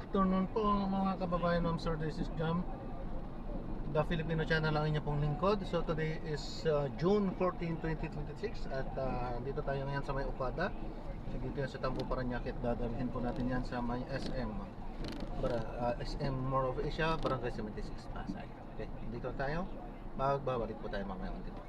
afternoon po mga kababayan, Ma'am Sir. This is Jam, the Filipino channel ang inyong pong lingkod. So today is June 14, 2026 at dito tayo ngayon sa may Okada. So, dito yan sa Tambo Paranaque at dadalhin po natin yan sa may SM SM Mall of Asia, Barangay 76, Pasay. Okay, dito tayo. Magbabalik po tayo mamaya dito.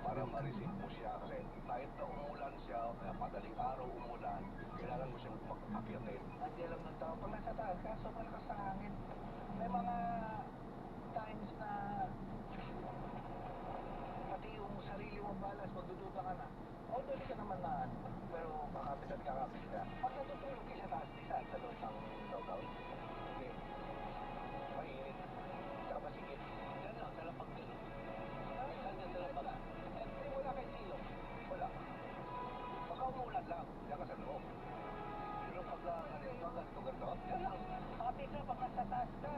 Para ma-receive mo siya kasi kahit na umulan siya, madaling araw umulan, kailangan mo siyang mag-akyatin. At alam ng tao, pag nasa taas ka, so malakas sa hangin. May mga times na pati yung sarili mong balas, magdududa ka na. Although di ka naman na, pero makapit at kakapit ka. Pag natutulog ka sa taas, di sa loob ng logout. Okay. Mainit. Kapasigit. Yan lang, talapag gano'n. Saan yan talapag? Wala kay silong. Wala. Baka umulan lang. Diyan ka sa loob. Pero pagka ganito, ganito. Yan lang. Kapit ka, baka sa taas ka.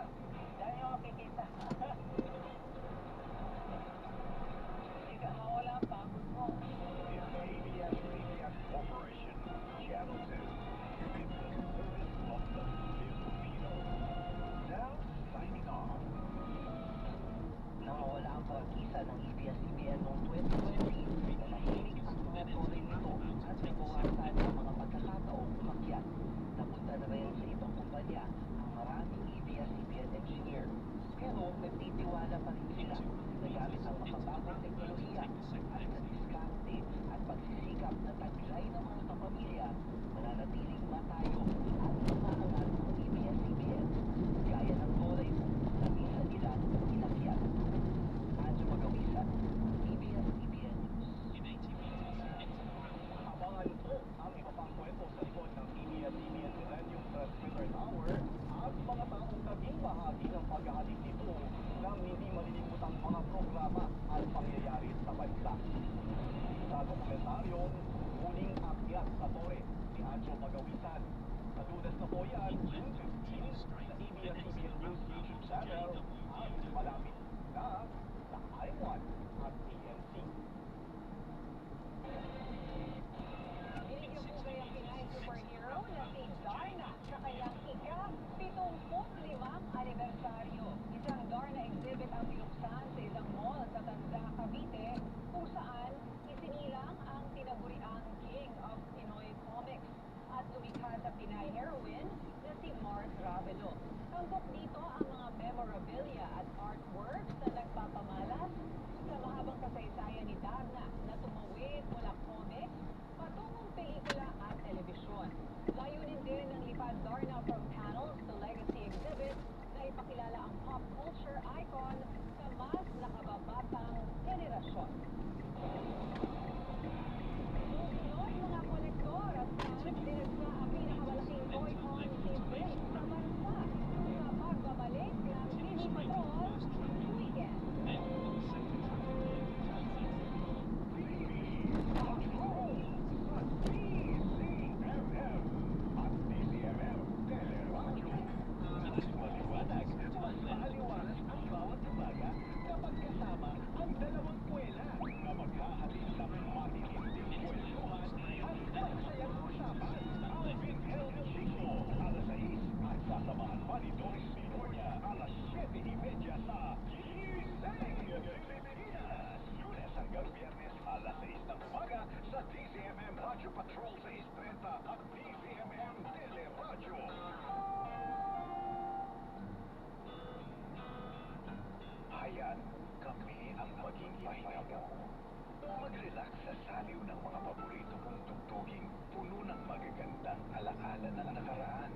Diyan yung makikita. Hindi ka mawala ang pagod mo. ABS Corporation Channel 2. Now, signing off. Nang mawala ang prangkisa ng ABS-CBN noong 2020, nanahimik ang mga tuloy nito at nabuhasan ang mga pagkakataong umakyat. Napunta na rin sa ibang kumpanya ang maraming ABS-CBN engineer. Pero nagtitiwala pa rin sila na gamit ang makabagong teknolohiya at sa diskarte at pagsisikap na taglay ng mga kapamilya, mananatiling matayo at mamaangat ang ABS-CBN. heroine na si Mars Ravelo. Tampok dito ang mga memorabilia at artworks na nagpapamalas sa mahabang kasaysayan ni Darna na tumawid mula comics patungong pelikula at telebisyon. Layunin din ng lipad Darna from panels to legacy exhibit na ipakilala ang pop culture icon sa mas nakababatang henerasyon. Susunod mga kolektor at fans, dinagsa ang pinakamalaking toy con exhibit sa bansa sa pagbabalik ng TV Patrol Weekend. Sa DZMM Radio Patrol 630 at DZMM Teleradyo. Ayan, kami ang maging pahinga mo. Mag-relax sa saliw ng mga paborito kong tugtuging puno ng magagandang alaala ng nakaraan.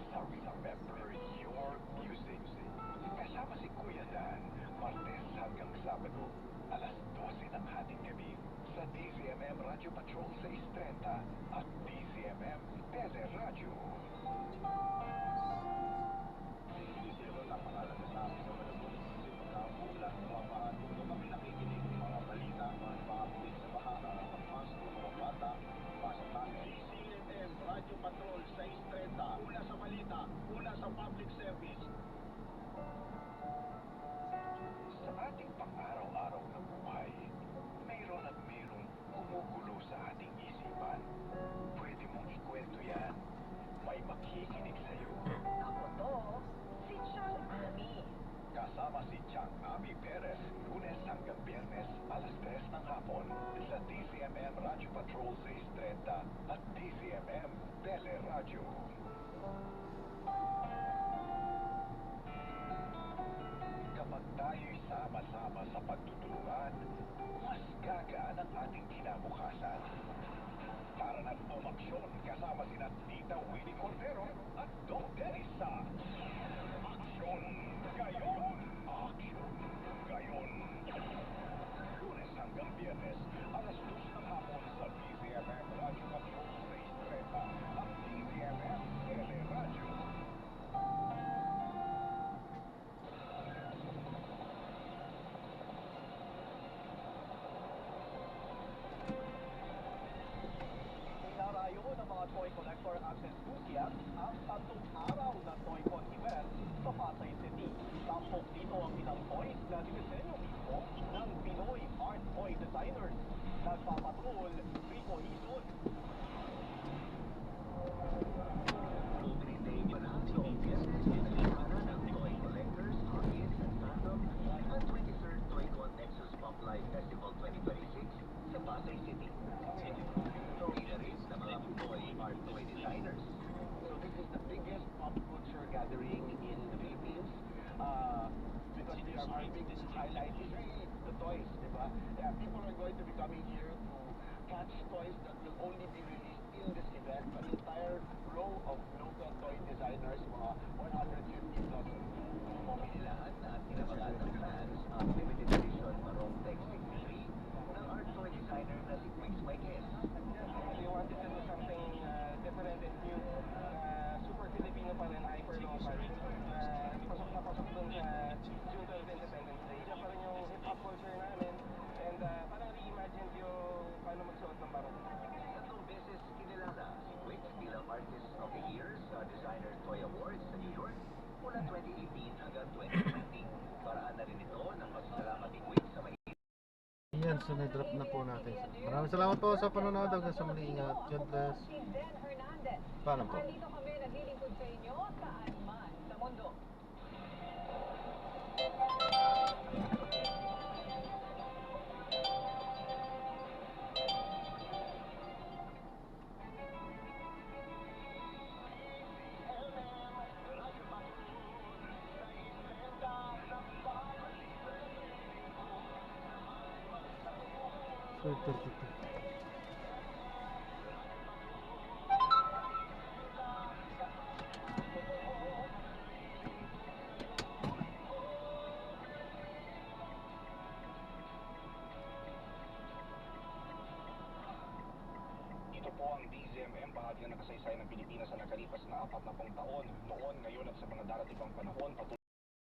Sa Remember Your Music. Kasama si Kuya Dan, Martes hanggang Sabado, alas 12 ng hating gabi. Sa DZMM Radio Patrol 630 at DZMM Teleradyo. DZMM ang pangalan na namin sa malabot sa pagkakulang mga paatulo kami nakikinig ng mga balita, mga pahabulin sa bahara, pagpasok ng mga bata, pasok namin. DZMM Radio Patrol 630, una sa balita, una sa public service. Sa ating pang-araw-araw na buhay, mayroon at mayroong gumugulo sa ating isipan. Pwede mong ikwento yan. May makikinig sa'yo. Ako to, si Chang Ami. Kasama si Chang Ami Perez, Lunes hanggang Biyernes, alas 3 ng hapon, sa DZMM Radio Patrol 630 at DZMM Teleradyo. Kapag tayo'y sama-sama sa pagtutulungan, mas gagaan ang ating kinabukasan. Para na umaksyon kasama sina Tita Winnie Cordero at Doc Dennis sa Aksyon Gayon! Aksyon Gayon! Lunes hanggang Biyernes, alas 2 ng hapon sa DZMM Radio Patrol 630 at DZMM Teleradyo. Inarayo ng mga toy collector at enthusiasts ang 3 araw na Toy-Con event sa Pasay City. Tampok dito ang ilang toys na dinisenyo mismo ng Pinoy art toy designers. Nagpapatrol, Rico Hizon. Opening day pa lang noong Biyernes, pinagkakaroon ng toy collectors, artists, and fandom ang 23rd Toy-Con Nexus Pop Life Festival 2026 sa Pasay City. Leaders ng mga Pinoy art toy designers. So this is the biggest pop culture gathering in the Philippines because they are our big highlight is really the toys, diba? Yeah, people are going to be coming here to catch toys that will only be released in this event. An entire row of local toy designers, mga 150 plus. Pumililaan at tinabagan ng fans ang limited edition Marong Tech 63 ng art toy designer na si Chris Michael. They wanted to do something different and new. Super Filipino pa rin, hyper-local. Pasok na pasok dun sa June 12 Independence Day. Diyan pa rin yung hip-hop culture namin. And parang re-imagine yung paano magsuot ng barong. Tatlong beses kinilala si Quick bilang Artist of the Year sa Designer Toy Awards sa New York mula 2018 hanggang 2020. Paraan na rin ito ng pagsasalamat ni Quick sa mga Yan, so na-drop na po natin. Maraming salamat po sa panonood. Hanggang sa muli. Ingat. God bless. Si Den Hernandez. Paalam po. Andito kami naglilingkod sa inyo saan man sa mundo. So, ito. Ito po ang DZMM, bahagi na nakasaysayan ng Pilipinas sa nakalipas na 40 taon. Noon, ngayon at sa mga darating pang panahon, patuloy